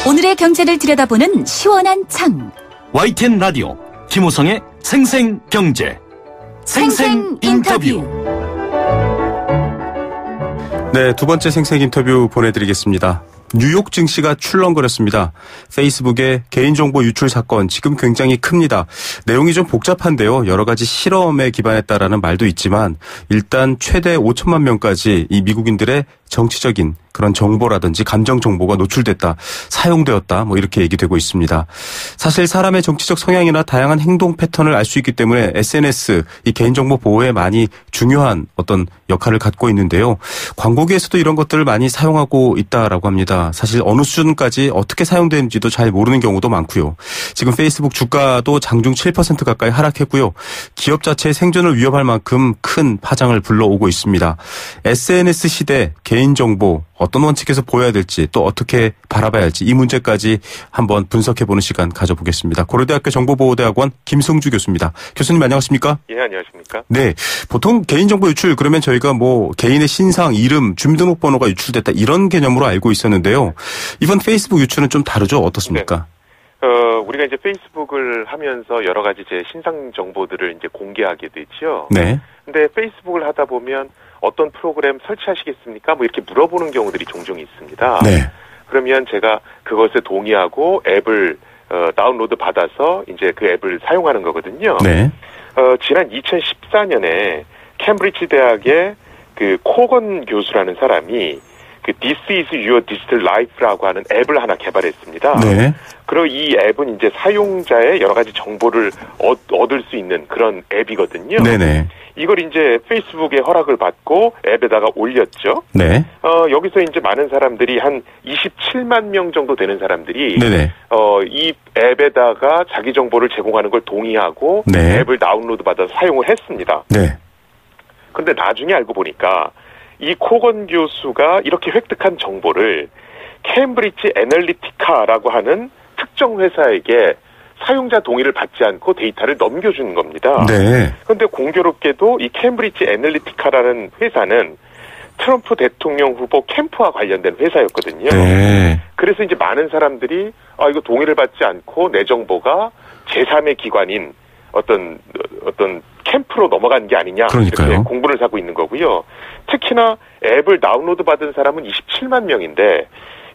S5: 오늘의 경제를 들여다보는 시원한 창.
S3: YTN 라디오 김우성의 생생경제 생생 인터뷰.
S2: 네, 두 번째 생생 인터뷰 보내드리겠습니다. 뉴욕 증시가 출렁거렸습니다. 페이스북의 개인정보 유출 사건 지금 굉장히 큽니다. 내용이 좀 복잡한데요. 여러 가지 실험에 기반했다라는 말도 있지만 일단 최대 5천만 명까지 이 미국인들의 정치적인 그런 정보라든지 감정 정보가 노출됐다, 사용되었다, 이렇게 얘기되고 있습니다. 사실 사람의 정치적 성향이나 다양한 행동 패턴을 알 수 있기 때문에 SNS, 이 개인정보 보호에 많이 중요한 어떤 역할을 갖고 있는데요. 광고계에서도 이런 것들을 많이 사용하고 있다라고 합니다. 사실 어느 수준까지 어떻게 사용되는지도 잘 모르는 경우도 많고요. 지금 페이스북 주가도 장중 7% 가까이 하락했고요. 기업 자체의 생존을 위협할 만큼 큰 파장을 불러오고 있습니다. SNS 시대 개인정보 어떤 원칙에서 보여야 될지 또 어떻게 바라봐야 할지 이 문제까지 한번 분석해보는 시간 가져보겠습니다. 고려대학교 정보보호대학원 김승주 교수입니다. 교수님 안녕하십니까?
S7: 예, 안녕하십니까?
S2: 네, 보통 개인정보 유출 그러면 저희가 뭐 개인의 신상, 이름, 주민등록번호가 유출됐다 이런 개념으로 알고 있었는데요. 이번 페이스북 유출은 좀 다르죠? 어떻습니까?
S7: 네. 우리가 이제 페이스북을 하면서 여러 가지 제 신상 정보들을 이제 공개하게 되죠.
S2: 네.
S7: 근데 페이스북을 하다 보면 어떤 프로그램 설치하시겠습니까? 뭐 이렇게 물어보는 경우들이 종종 있습니다. 네. 그러면 제가 그것에 동의하고 앱을 다운로드 받아서 이제 그 앱을 사용하는 거거든요. 네. 지난 2014년에 캠브리지 대학의 그 코건 교수라는 사람이 그 This is your digital life라고 하는 앱을 하나 개발했습니다. 네. 그리고 이 앱은 이제 사용자의 여러 가지 정보를 얻을 수 있는 그런 앱이거든요. 네네. 이걸 이제 페이스북에 허락을 받고 앱에다가 올렸죠. 네. 여기서 이제 많은 사람들이 한 27만 명 정도 되는 사람들이 네네. 이 앱에다가 자기 정보를 제공하는 걸 동의하고 네. 앱을 다운로드 받아서 사용을 했습니다. 네. 근데 나중에 알고 보니까 이 코건 교수가 이렇게 획득한 정보를 캠브리지 애널리티카라고 하는 특정 회사에게 사용자 동의를 받지 않고 데이터를 넘겨주는 겁니다. 네. 그런데 공교롭게도 이 캠브리지 애널리티카라는 회사는 트럼프 대통령 후보 캠프와 관련된 회사였거든요. 네. 그래서 이제 많은 사람들이 이거 동의를 받지 않고 내 정보가 제3의 기관인 어떤 캠프로 넘어간 게 아니냐. 그러니까요. 이렇게 공분을 사고 있는 거고요. 특히나 앱을 다운로드 받은 사람은 27만 명인데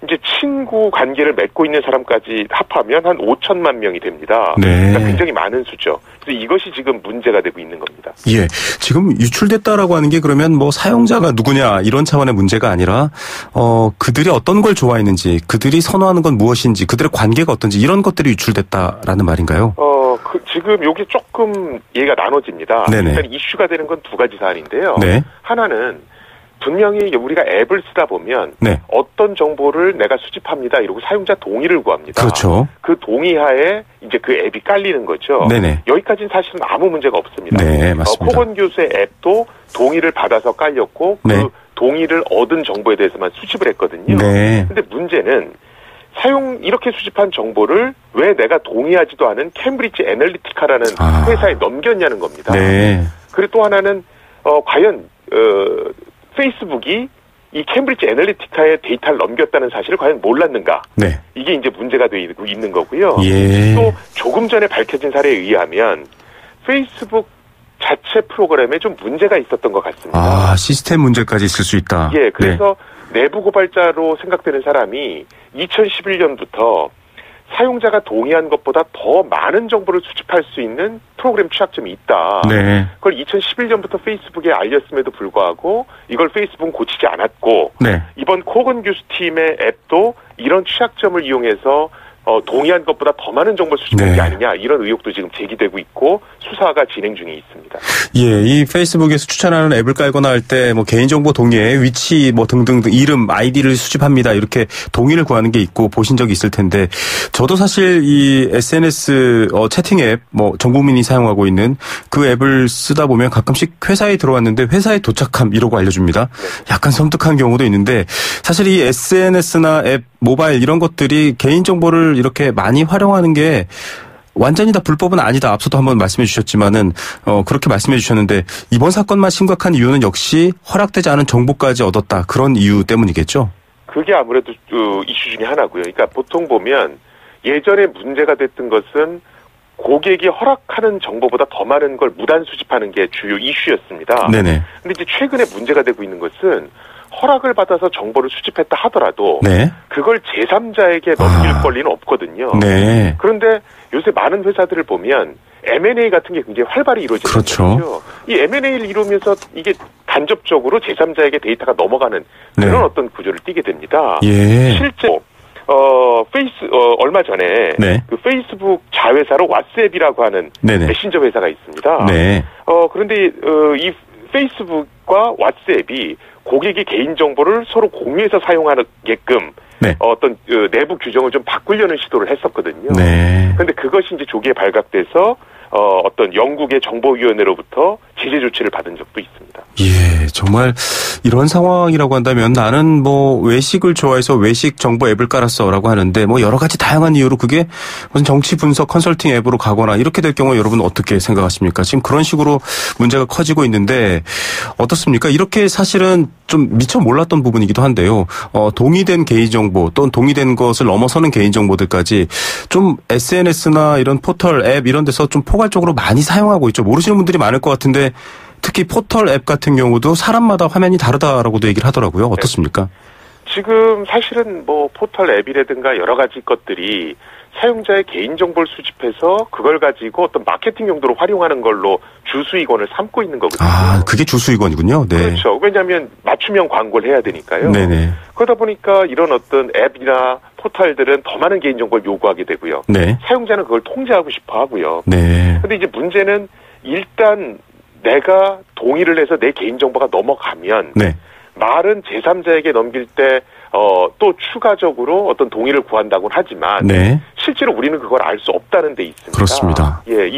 S7: 이제 친구 관계를 맺고 있는 사람까지 합하면 한 5천만 명이 됩니다. 네. 그러니까 굉장히 많은 수죠. 그래서 이것이 지금 문제가 되고 있는 겁니다.
S2: 예. 지금 유출됐다라고 하는 게 그러면 뭐 사용자가 누구냐 이런 차원의 문제가 아니라 그들이 어떤 걸 좋아했는지, 그들이 선호하는 건 무엇인지, 그들의 관계가 어떤지 이런 것들이 유출됐다라는 말인가요?
S7: 지금 여기 조금 얘기가 나눠집니다. 네네. 일단 이슈가 되는 건 두 가지 사안인데요. 네. 하나는 분명히 우리가 앱을 쓰다 보면 네. 어떤 정보를 내가 수집합니다. 이러고 사용자 동의를 구합니다. 그렇죠. 그 동의하에 이제 그 앱이 깔리는 거죠. 네네. 여기까지는 사실은 아무 문제가 없습니다. 네, 맞습니다. 코건 교수의 앱도 동의를 받아서 깔렸고 네. 그 동의를 얻은 정보에 대해서만 수집을 했거든요. 네. 근데 문제는 이렇게 수집한 정보를 왜 내가 동의하지도 않은 캠브리지 애널리티카라는 회사에 넘겼냐는 겁니다. 네. 그리고 또 하나는 과연 페이스북이 이 캠브리지 애널리티카에 데이터를 넘겼다는 사실을 과연 몰랐는가? 네. 이게 이제 문제가 되고 있는 거고요. 예. 또 조금 전에 밝혀진 사례에 의하면 페이스북 자체 프로그램에 좀 문제가 있었던 것 같습니다.
S2: 시스템 문제까지 있을 수 있다.
S7: 예, 그래서 네. 내부 고발자로 생각되는 사람이 2011년부터 사용자가 동의한 것보다 더 많은 정보를 수집할 수 있는 프로그램 취약점이 있다. 네. 그걸 2011년부터 페이스북에 알렸음에도 불구하고 이걸 페이스북은 고치지 않았고 네. 이번 코건 교수 팀의 앱도 이런 취약점을 이용해서 동의한 것보다 더 많은 정보를 수집한 게 아니냐 이런 의혹도 지금 제기되고 있고 수사가 진행 중에 있습니다.
S2: 예, 이 페이스북에서 추천하는 앱을 깔거나 할 때 뭐 개인정보 동의, 위치 뭐 등등 이름, 아이디를 수집합니다. 이렇게 동의를 구하는 게 있고 보신 적이 있을 텐데 저도 사실 이 SNS 채팅 앱 뭐 전 국민이 사용하고 있는 그 앱을 쓰다 보면 가끔씩 회사에 들어왔는데 회사에 도착함 이러고 알려줍니다. 약간 섬뜩한 경우도 있는데 사실 이 SNS나 앱, 모바일 이런 것들이 개인정보를 이렇게 많이 활용하는 게 완전히 다 불법은 아니다. 앞서도 한번 말씀해 주셨지만은 그렇게 말씀해 주셨는데 이번 사건만 심각한 이유는 역시 허락되지 않은 정보까지 얻었다. 그런 이유 때문이겠죠?
S7: 그게 아무래도 이슈 중에 하나고요. 그러니까 보통 보면 예전에 문제가 됐던 것은 고객이 허락하는 정보보다 더 많은 걸 무단 수집하는 게 주요 이슈였습니다. 네네. 근데 이제 최근에 문제가 되고 있는 것은 허락을 받아서 정보를 수집했다 하더라도 네. 그걸 제3자에게 넘길 권리는 없거든요. 네. 그런데 요새 많은 회사들을 보면 M&A 같은 게 굉장히 활발히 이루어지는 그렇죠. 거죠. 이 M&A를 이루면서 이게 간접적으로 제3자에게 데이터가 넘어가는 그런 네. 어떤 구조를 띠게 됩니다. 예. 실제 얼마 전에 네. 그 페이스북 자회사로 왓츠앱이라고 하는 네네. 메신저 회사가 있습니다. 네. 그런데 이 페이스북과 왓츠앱이 고객의 개인정보를 서로 공유해서 사용하게끔 네. 어떤 내부 규정을 좀 바꾸려는 시도를 했었거든요. 네. 그런데 그것이 이제 조기에 발각돼서 어떤 영국의 정보위원회로부터 제재 조치를 받은 적도 있습니다.
S2: 예, 정말 이런 상황이라고 한다면 나는 뭐 외식을 좋아해서 외식 정보 앱을 깔았어라고 하는데 뭐 여러 가지 다양한 이유로 그게 무슨 정치 분석 컨설팅 앱으로 가거나 이렇게 될 경우에 여러분 어떻게 생각하십니까? 지금 그런 식으로 문제가 커지고 있는데 어떻습니까? 이렇게 사실은 좀 미처 몰랐던 부분이기도 한데요. 동의된 개인정보 또는 동의된 것을 넘어서는 개인정보들까지 좀 SNS나 이런 포털 앱 이런 데서 좀 포괄적으로 많이 사용하고 있죠. 모르시는 분들이 많을 것 같은데 특히 포털 앱 같은 경우도 사람마다 화면이 다르다라고도 얘기를 하더라고요. 어떻습니까?
S7: 지금 사실은 뭐 포털 앱이라든가 여러 가지 것들이 사용자의 개인정보를 수집해서 그걸 가지고 어떤 마케팅 용도로 활용하는 걸로 주수익원을 삼고 있는 거거든요.
S2: 아, 그게 주수익원이군요. 네.
S7: 그렇죠. 왜냐하면 맞춤형 광고를 해야 되니까요.
S2: 네네.
S7: 그러다 보니까 이런 어떤 앱이나 포털들은 더 많은 개인정보를 요구하게 되고요.
S2: 네.
S7: 사용자는 그걸 통제하고 싶어 하고요.
S2: 네.
S7: 근데 이제 문제는 일단 내가 동의를 해서 내 개인정보가 넘어가면
S2: 네.
S7: 말은 제3자에게 넘길 때 또 추가적으로 어떤 동의를 구한다고는 하지만
S2: 네.
S7: 실제로 우리는 그걸 알 수 없다는 데 있습니다.
S2: 그렇습니다.
S7: 예,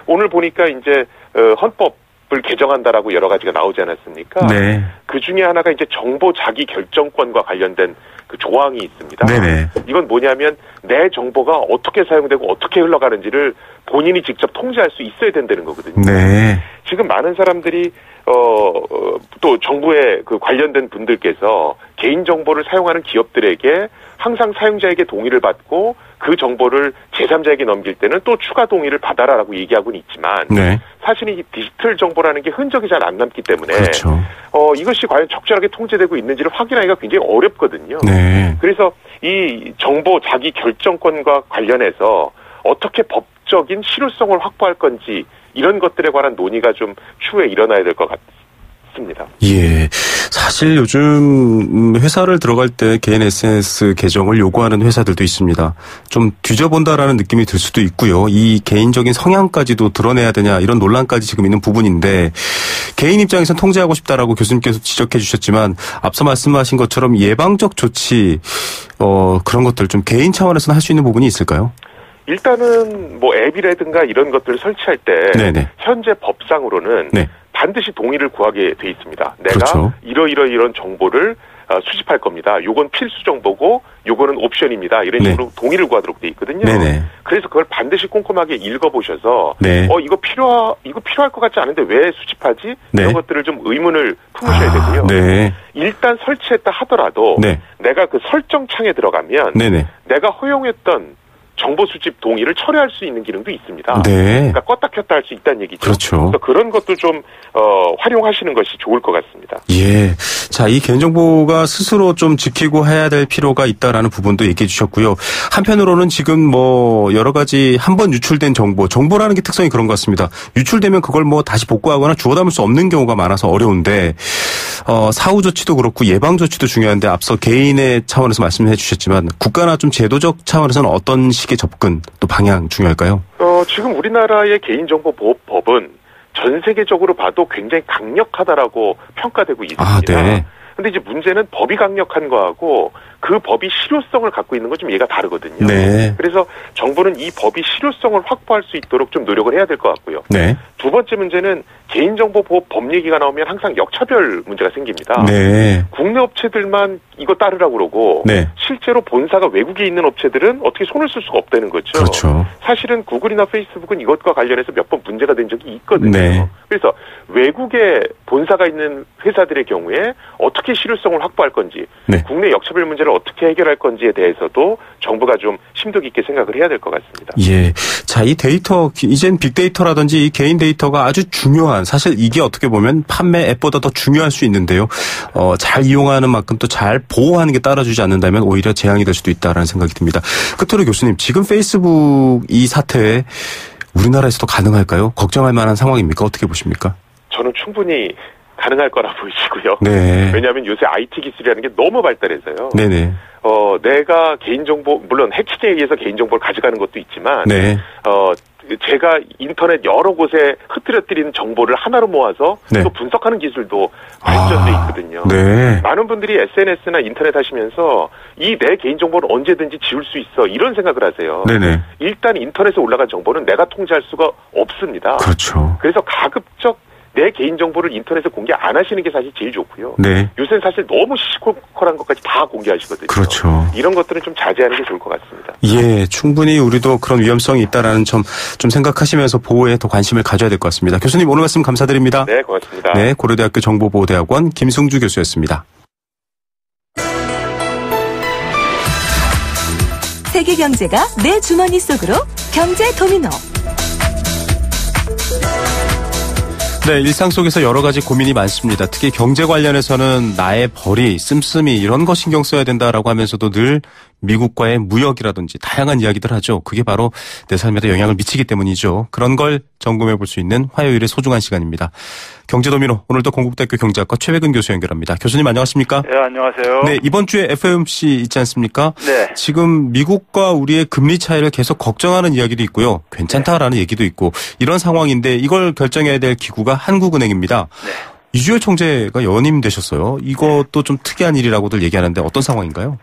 S7: 오늘 보니까 이제 헌법을 개정한다라고 여러 가지가 나오지 않았습니까?
S2: 네.
S7: 그 중에 하나가 이제 정보 자기 결정권과 관련된 그 조항이 있습니다.
S2: 네네.
S7: 이건 뭐냐면 내 정보가 어떻게 사용되고 어떻게 흘러가는지를 본인이 직접 통제할 수 있어야 된다는 거거든요.
S2: 네.
S7: 지금 많은 사람들이 또 정부에 그 관련된 분들께서 개인정보를 사용하는 기업들에게 항상 사용자에게 동의를 받고 그 정보를 제3자에게 넘길 때는 또 추가 동의를 받아라라고 얘기하고는 있지만
S2: 네.
S7: 사실 이 디지털 정보라는 게 흔적이 잘 안 남기 때문에
S2: 그렇죠.
S7: 이것이 과연 적절하게 통제되고 있는지를 확인하기가 굉장히 어렵거든요.
S2: 네.
S7: 그래서 이 정보 자기 결정권과 관련해서 어떻게 법적인 실효성을 확보할 건지 이런 것들에 관한 논의가 좀 추후에 일어나야 될 것 같습니다.
S2: 예. 사실 요즘 회사를 들어갈 때 개인 SNS 계정을 요구하는 회사들도 있습니다. 좀 뒤져본다라는 느낌이 들 수도 있고요. 이 개인적인 성향까지도 드러내야 되냐 이런 논란까지 지금 있는 부분인데 개인 입장에서는 통제하고 싶다라고 교수님께서 지적해 주셨지만 앞서 말씀하신 것처럼 예방적 조치 그런 것들 좀 개인 차원에서는 할 수 있는 부분이 있을까요?
S7: 일단은 뭐 앱이라든가 이런 것들을 설치할 때
S2: 네네.
S7: 현재 법상으로는
S2: 네.
S7: 반드시 동의를 구하게 돼 있습니다. 내가
S2: 그렇죠.
S7: 이런 정보를 수집할 겁니다. 요건 필수 정보고 요거는 옵션입니다. 이런 식으로 동의를 구하도록 돼 있거든요.
S2: 네네.
S7: 그래서 그걸 반드시 꼼꼼하게 읽어보셔서
S2: 네.
S7: 이거 필요할 것 같지 않은데 왜 수집하지?
S2: 네.
S7: 이런 것들을 좀 의문을 품으셔야 되고요.
S2: 네.
S7: 일단 설치했다 하더라도
S2: 네.
S7: 내가 그 설정 창에 들어가면
S2: 네네.
S7: 내가 허용했던 정보 수집 동의를 철회할 수 있는 기능도 있습니다.
S2: 네.
S7: 그러니까 껐다 켰다 할 수 있다는 얘기죠.
S2: 그렇죠.
S7: 그래서 그런 것도 좀 활용하시는 것이 좋을 것 같습니다.
S2: 예. 자, 이 개인정보가 스스로 좀 지키고 해야 될 필요가 있다라는 부분도 얘기해 주셨고요. 한편으로는 지금 뭐 여러 가지 한번 유출된 정보라는 게 특성이 그런 것 같습니다. 유출되면 그걸 뭐 다시 복구하거나 주워 담을 수 없는 경우가 많아서 어려운데 사후 조치도 그렇고 예방 조치도 중요한데 앞서 개인의 차원에서 말씀해 주셨지만 국가나 좀 제도적 차원에서는 어떤 식의 접근 또 방향 중요할까요?
S7: 지금 우리나라의 개인정보보호법은 전 세계적으로 봐도 굉장히 강력하다라고 평가되고 있습니다.
S2: 아, 네.
S7: 근데 이제 문제는 법이 강력한 거하고 그 법이 실효성을 갖고 있는 건 좀 얘가 다르거든요.
S2: 네.
S7: 그래서 정부는 이 법이 실효성을 확보할 수 있도록 좀 노력을 해야 될 것 같고요.
S2: 네. 두
S7: 번째 문제는 개인정보보호 법 얘기가 나오면 항상 역차별 문제가 생깁니다.
S2: 네.
S7: 국내 업체들만 이거 따르라고 그러고
S2: 네.
S7: 실제로 본사가 외국에 있는 업체들은 어떻게 손을 쓸 수가 없다는 거죠.
S2: 그렇죠.
S7: 사실은 구글이나 페이스북은 이것과 관련해서 몇 번 문제가 된 적이 있거든요.
S2: 네.
S7: 그래서 외국에 본사가 있는 회사들의 경우에 어떻게 실효성을 확보할 건지
S2: 네.
S7: 국내 역차별 문제를 어떻게 해결할 건지에 대해서도 정부가 좀 심도 깊게 생각을 해야 될 것 같습니다.
S2: 예. 자, 이 데이터, 이젠 빅데이터라든지 이 개인 데이터가 아주 중요한, 사실 이게 어떻게 보면 판매 앱보다 더 중요할 수 있는데요. 잘 이용하는 만큼 또 잘 보호하는 게 따라주지 않는다면 오히려 재앙이 될 수도 있다라는 생각이 듭니다. 끝으로 교수님, 지금 페이스북 이 사태에 우리나라에서도 가능할까요? 걱정할 만한 상황입니까? 어떻게 보십니까?
S7: 저는 충분히 가능할 거라 보이시고요.
S2: 네.
S7: 왜냐하면 요새 IT 기술이라는 게 너무 발달해서요.
S2: 네네.
S7: 내가 개인정보, 물론 해킹에 의해서 개인정보를 가져가는 것도 있지만,
S2: 네.
S7: 제가 인터넷 여러 곳에 흩뜨려뜨리는 정보를 하나로 모아서
S2: 네.
S7: 또 분석하는 기술도 발전돼 있거든요.
S2: 네.
S7: 많은 분들이 SNS나 인터넷 하시면서 이 내 개인정보를 언제든지 지울 수 있어 이런 생각을 하세요.
S2: 네네.
S7: 일단 인터넷에 올라간 정보는 내가 통제할 수가 없습니다.
S2: 그렇죠.
S7: 그래서 가급적 내 개인정보를 인터넷에 공개 안 하시는 게 사실 제일 좋고요.
S2: 네.
S7: 요새는 사실 너무 시시콜콜한 것까지 다 공개하시거든요.
S2: 그렇죠.
S7: 이런 것들은 좀 자제하는 게 좋을 것 같습니다.
S2: 예, 충분히 우리도 그런 위험성이 있다라는 점 좀 생각하시면서 보호에 더 관심을 가져야 될 것 같습니다. 교수님 오늘 말씀 감사드립니다.
S7: 네, 고맙습니다.
S2: 네, 고려대학교 정보보호대학원 김승주 교수였습니다.
S5: 세계 경제가 내 주머니 속으로 경제 도미노.
S2: 네, 일상 속에서 여러 가지 고민이 많습니다. 특히 경제 관련해서는 나의 벌이, 씀씀이 이런 거 신경 써야 된다라고 하면서도 늘 미국과의 무역이라든지 다양한 이야기들 하죠. 그게 바로 내 삶에도 영향을 미치기 때문이죠. 그런 걸 점검해 볼 수 있는 화요일의 소중한 시간입니다. 경제도미노, 오늘도 건국대학교 경제학과 최백은 교수 연결합니다. 교수님 안녕하십니까?
S8: 네, 안녕하세요.
S2: 네, 이번 주에 FOMC 있지 않습니까?
S8: 네.
S2: 지금 미국과 우리의 금리 차이를 계속 걱정하는 이야기도 있고요. 괜찮다라는 얘기도 있고 이런 상황인데 이걸 결정해야 될 기구가 한국은행입니다.
S8: 네.
S2: 이주열 총재가 연임되셨어요. 이것도 좀 특이한 일이라고들 얘기하는데 어떤 상황인가요?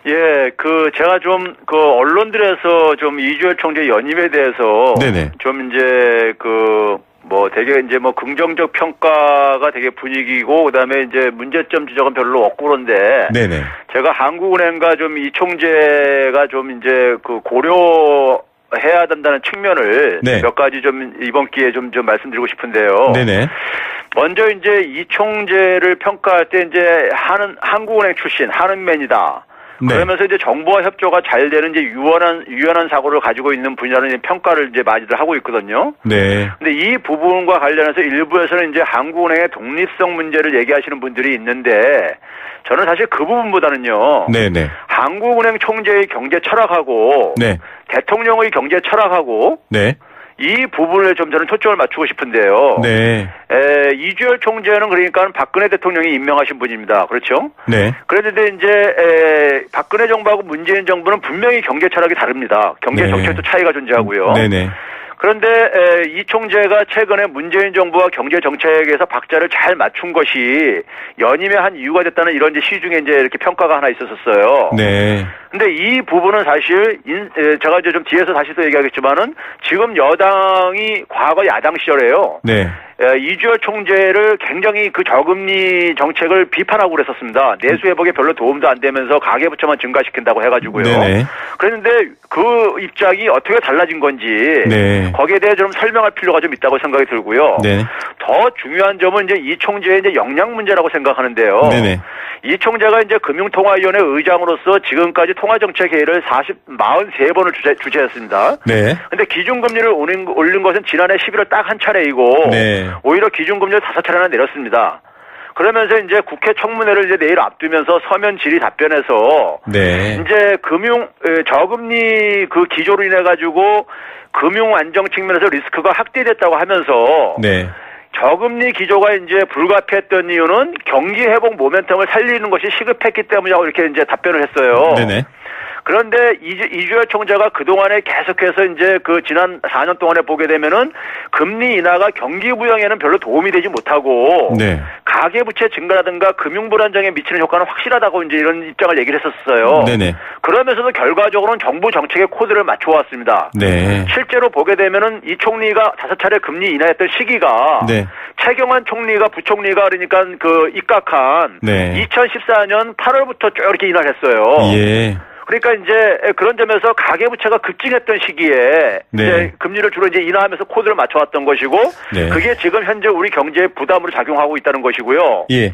S8: 예, 제가 좀, 언론들에서 좀 이주열 총재 연임에 대해서. 네네. 좀 이제, 되게 이제 긍정적 평가가 되게 분위기고, 그 다음에 이제 문제점 지적은 별로 없고 그런데. 네네. 제가 한국은행과 좀 이 총재가 좀 이제 고려해야 된다는 측면을. 네. 몇 가지 좀 이번 기회에 좀 말씀드리고 싶은데요. 네네. 먼저 이제 이 총재를 평가할 때 이제 한국은행 출신, 한은맨이다. 네. 그러면서 이제 정부와 협조가 잘 되는 이제 유연한 사고를 가지고 있는 분야는 이제 평가를 이제 많이들 하고 있거든요. 네. 근데 이 부분과 관련해서 일부에서는 이제 한국은행의 독립성 문제를 얘기하시는 분들이 있는데 저는 사실 그 부분보다는요. 네네. 한국은행 총재의 경제 철학하고 네. 대통령의 경제 철학하고 네. 이 부분에 좀 저는 초점을 맞추고 싶은데요. 네. 이주열 총재는 그러니까 박근혜 대통령이 임명하신 분입니다. 그렇죠? 네. 그런데 이제 박근혜 정부하고 문재인 정부는 분명히 경제 철학이 다릅니다. 경제 네. 정책도 차이가 존재하고요. 네네. 그런데 이 총재가 최근에 문재인 정부와 경제 정책에서 박자를 잘 맞춘 것이 연임의 한 이유가 됐다는 이런 이제 시중에 이제 이렇게 평가가 하나 있었어요. 네. 근데 이 부분은 사실 제가 이제 좀 뒤에서 다시 또 얘기하겠지만은 지금 여당이 과거 야당 시절에요. 네. 이주열 총재를 굉장히 그 저금리 정책을 비판하고 그랬었습니다. 내수 회복에 별로 도움도 안 되면서 가계부채만 증가시킨다고 해가지고요. 네네. 그랬는데 그 입장이 어떻게 달라진 건지 네. 거기에 대해 좀 설명할 필요가 좀 있다고 생각이 들고요. 네. 더 중요한 점은 이제 이 총재의 이제 역량 문제라고 생각하는데요. 네네. 이 총재가 이제 금융통화위원회 의장으로서 지금까지 통화정책회의를 43번을 주재했습니다. 네. 근데 기준금리를 올린 것은 지난해 11월 딱 한 차례이고. 네. 오히려 기준금리를 5차례나 내렸습니다. 그러면서 이제 국회 청문회를 이제 내일 앞두면서 서면 질의 답변에서 네. 이제 저금리 그 기조로 인해 가지고 금융 안정 측면에서 리스크가 확대됐다고 하면서 네. 저금리 기조가 이제 불가피했던 이유는 경기 회복 모멘텀을 살리는 것이 시급했기 때문이라고 이렇게 이제 답변을 했어요. 네네. 그런데 이주열 총재가 그동안에 계속해서 이제 지난 4년 동안에 보게 되면은 금리 인하가 경기 부양에는 별로 도움이 되지 못하고 네. 가계부채 증가라든가 금융 불안정에 미치는 효과는 확실하다고 이제 이런 입장을 얘기를 했었어요. 네네. 그러면서도 결과적으로는 정부 정책의 코드를 맞춰왔습니다. 네. 실제로 보게 되면은 이 총리가 5차례 금리 인하했던 시기가 네. 최경환 총리가 부총리가 그러니까 입각한 네. 2014년 8월부터 쭉 이렇게 인하를 했어요. 예. 그러니까 이제 그런 점에서 가계부채가 급증했던 시기에 네. 이제 금리를 주로 이제 인하하면서 코드를 맞춰왔던 것이고 네. 그게 지금 현재 우리 경제에 부담으로 작용하고 있다는 것이고요. 예.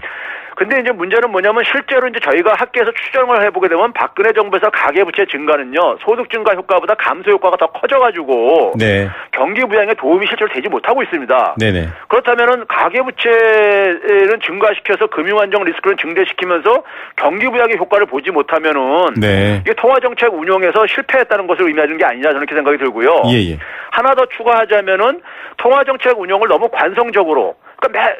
S8: 근데 이제 문제는 뭐냐면 실제로 이제 저희가 학계에서 추정을 해보게 되면 박근혜 정부에서 가계부채 증가는요 소득 증가 효과보다 감소 효과가 더 커져가지고 네. 경기 부양에 도움이 실제로 되지 못하고 있습니다. 네네. 그렇다면은 가계부채는 증가시켜서 금융안정 리스크를 증대시키면서 경기 부양의 효과를 보지 못하면은 네. 이게 통화정책 운용에서 실패했다는 것을 의미하는 게 아니냐 저는 이렇게 생각이 들고요. 예예. 하나 더 추가하자면은 통화정책 운용을 너무 관성적으로 그러니까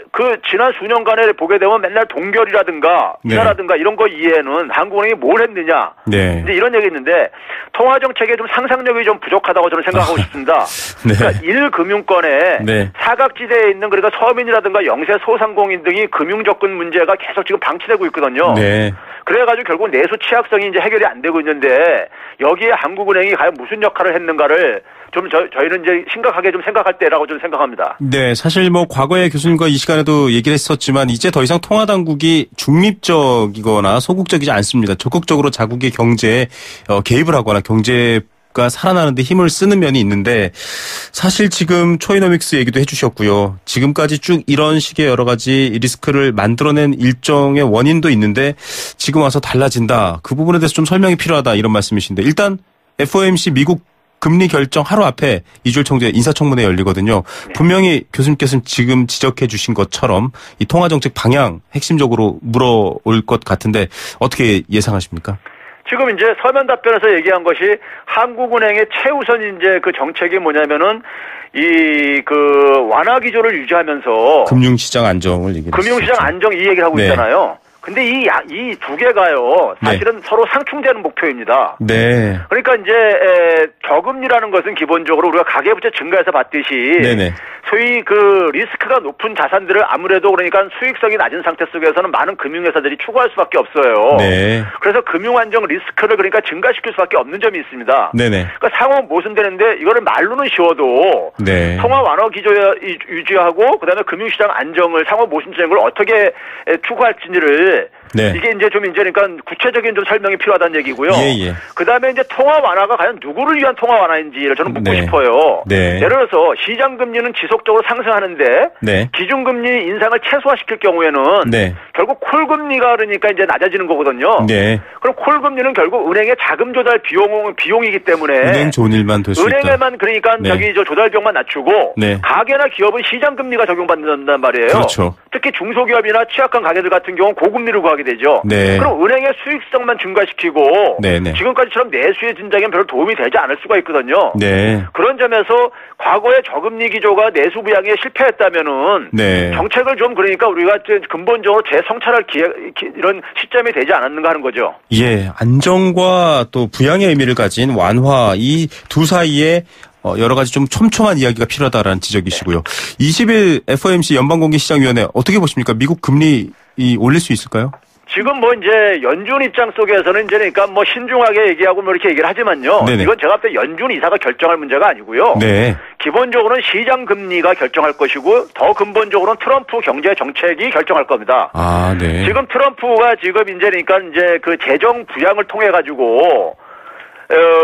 S8: 지난 수년간에 보게 되면 맨날 동결이라든가 인하라든가 네. 이런 거 이해에는 한국은행이 뭘 했느냐 네. 이제 이런 얘기 있는데 통화 정책에 좀 상상력이 좀 부족하다고 저는 생각하고 싶습니다. 네. 그러니까 1금융권에 네. 사각지대에 있는 그러니까 서민이라든가 영세 소상공인 등이 금융 접근 문제가 계속 지금 방치되고 있거든요. 네. 그래가지고 결국 내수 취약성이 이제 해결이 안 되고 있는데 여기에 한국은행이 과연 무슨 역할을 했는가를 좀 저희는 이제 심각하게 좀 생각할 때라고 좀 생각합니다.
S2: 네, 사실 뭐 과거에 교수님과 이 시간에도 얘기를 했었지만 이제 더 이상 통화 당국이 중립적이거나 소극적이지 않습니다. 적극적으로 자국의 경제에 개입을 하거나 경제가 살아나는 데 힘을 쓰는 면이 있는데 사실 지금 초이노믹스 얘기도 해주셨고요. 지금까지 쭉 이런 식의 여러 가지 리스크를 만들어낸 일정의 원인도 있는데 지금 와서 달라진다. 그 부분에 대해서 좀 설명이 필요하다 이런 말씀이신데 일단 FOMC 미국 금리 결정 하루 앞에 이주열 총재 인사청문회 열리거든요. 네. 분명히 교수님께서는 지금 지적해 주신 것처럼 이 통화정책 방향 핵심적으로 물어올 것 같은데 어떻게 예상하십니까?
S8: 지금 이제 서면 답변에서 얘기한 것이 한국은행의 최우선 이제 그 정책이 뭐냐면은 이 그 완화 기조를 유지하면서
S2: 금융시장 안정을 얘기했죠.
S8: 금융시장 안정 이 얘기를 하고 있잖아요. 근데 이 두 개가요, 사실은 서로 상충되는 목표입니다.
S2: 네.
S8: 그러니까 이제, 저금리라는 것은 기본적으로 우리가 가계부채 증가해서 봤듯이, 네네. 소위 그 리스크가 높은 자산들을 아무래도 그러니까 수익성이 낮은 상태 속에서는 많은 금융회사들이 추구할 수밖에 없어요. 네. 그래서 금융안정 리스크를 그러니까 증가시킬 수밖에 없는 점이 있습니다. 네네. 그러니까 상호 모순되는데 이거를 말로는 쉬워도, 네. 통화 완화 기조 유지하고 그다음에 금융시장 안정을 상호 모순되는 걸 어떻게 추구할지를 네. 이게 이제 좀 이제 그러니까 구체적인 좀 설명이 필요하다는 얘기고요. 예. 그다음에 이제 통화 완화가 과연 누구를 위한 통화 완화인지를 저는 묻고 싶어요. 네. 예를 들어서 시장 금리는 지속적으로 상승하는데 네. 기준 금리 인상을 최소화시킬 경우에는 네. 결국 콜 금리가 그러니까 이제 낮아지는 거거든요. 네. 그럼 콜 금리는 결국 은행의 자금 조달 비용이기 때문에
S2: 은행 좋은 일만 될 수 있다.
S8: 은행에만 그러니까 네. 저기 저 조달 비용만 낮추고 네. 가게나 기업은 시장 금리가 적용받는단 말이에요.
S2: 그렇죠.
S8: 특히 중소기업이나 취약한 가게들 같은 경우는 고금리를 구하게 되죠. 네. 그럼 은행의 수익성만 증가시키고 네네. 지금까지처럼 내수의 진작에는 별로 도움이 되지 않을 수가 있거든요. 네. 그런 점에서 과거의 저금리 기조가 내수 부양에 실패했다면은 네. 정책을 좀 그러니까 우리가 근본적으로 재성찰할 이런 시점이 되지 않았는가 하는 거죠.
S2: 예, 안정과 또 부양의 의미를 가진 완화 이 두 사이에 여러 가지 좀 촘촘한 이야기가 필요하다라는 지적이시고요. 20일 FOMC 연방공개시장위원회 어떻게 보십니까? 미국 금리 올릴 수 있을까요?
S8: 지금 뭐 이제 연준 입장 속에서는 이제 그러니까 뭐 신중하게 얘기하고 뭐 이렇게 얘기를 하지만요. 네네. 이건 제가 볼 때 연준 이사가 결정할 문제가 아니고요. 네. 기본적으로는 시장 금리가 결정할 것이고 더 근본적으로는 트럼프 경제 정책이 결정할 겁니다. 아, 네. 지금 트럼프가 지금 이제 그러니까 이제 그 재정 부양을 통해 가지고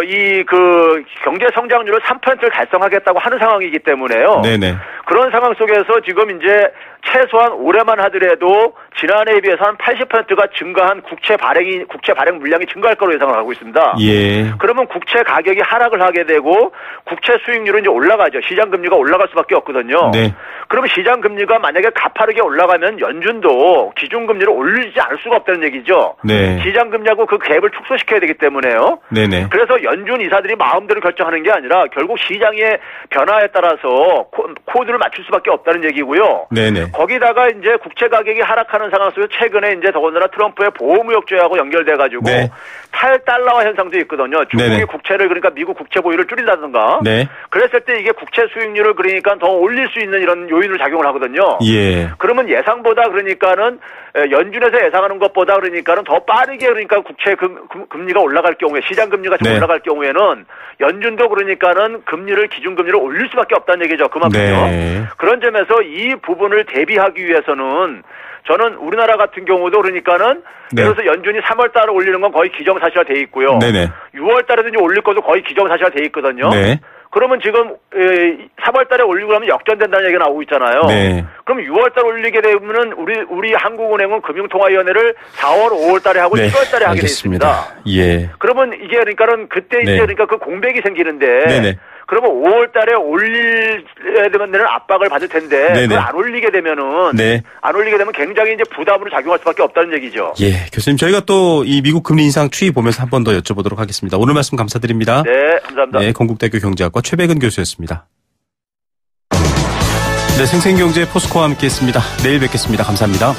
S8: 이 그 경제 성장률을 3%를 달성하겠다고 하는 상황이기 때문에요. 네네. 그런 상황 속에서 지금 이제 최소한 올해만 하더라도 지난해에 비해서 한 80%가 증가한 국채 발행 물량이 증가할 거로 예상을 하고 있습니다. 예. 그러면 국채 가격이 하락을 하게 되고 국채 수익률은 이제 올라가죠. 시장 금리가 올라갈 수밖에 없거든요. 네. 그러면 시장 금리가 만약에 가파르게 올라가면 연준도 기준 금리를 올리지 않을 수가 없다는 얘기죠. 네. 시장 금리하고 그 갭을 축소시켜야 되기 때문에요. 네네. 그래서 연준 이사들이 마음대로 결정하는 게 아니라 결국 시장의 변화에 따라서 코드를 맞출 수밖에 없다는 얘기고요. 네네. 거기다가 이제 국채 가격이 하락하는 상황 속에서 최근에 이제 더군다나 트럼프의 보호무역죄하고 연결돼가지고 네. 탈달러화 현상도 있거든요. 중국이 네네. 국채를 그러니까 미국 국채 보유를 줄인다든가. 네. 그랬을 때 이게 국채 수익률을 그러니까 더 올릴 수 있는 이런 요인으로 작용을 하거든요. 예. 그러면 예상보다 그러니까는 연준에서 예상하는 것보다 그러니까는 더 빠르게 그러니까 국채 금리가 올라갈 경우에 시장 금리가 좀 네. 올라갈 경우에는 연준도 그러니까는 금리를 기준 금리를 올릴 수밖에 없다는 얘기죠. 그만큼요. 네. 그런 점에서 이 부분을 대비하기 위해서는 저는 우리나라 같은 경우도 그러니까는 네. 예를 들어서 연준이 3월 달에 올리는 건 거의 기정사실화 돼 있고요. 네네. 6월 달에도 이제 올릴 것도 거의 기정사실화 돼 있거든요. 네. 그러면 지금 3월 달에 올리고 나면 역전된다는 얘기가 나오고 있잖아요. 네. 그럼 6월 달에 올리게 되면은 우리 한국은행은 금융통화위원회를 4월, 5월 달에 하고 네. 7월 달에 하게 돼 있습니다. 예. 그러면 이게 그러니까는 그때 이제 네. 그러니까 그 공백이 생기는데 네네. 그러면 5월 달에 올려야 되는 압박을 받을 텐데 그걸 안 올리게 되면은 네. 안 올리게 되면 굉장히 이제 부담으로 작용할 수밖에 없다는 얘기죠.
S2: 예, 교수님 저희가 또 이 미국 금리 인상 추이 보면서 한 번 더 여쭤보도록 하겠습니다. 오늘 말씀 감사드립니다.
S8: 네, 감사합니다.
S2: 네, 건국대학교 경제학과 최백은 교수였습니다. 네, 생생경제 포스코와 함께했습니다. 내일 뵙겠습니다. 감사합니다.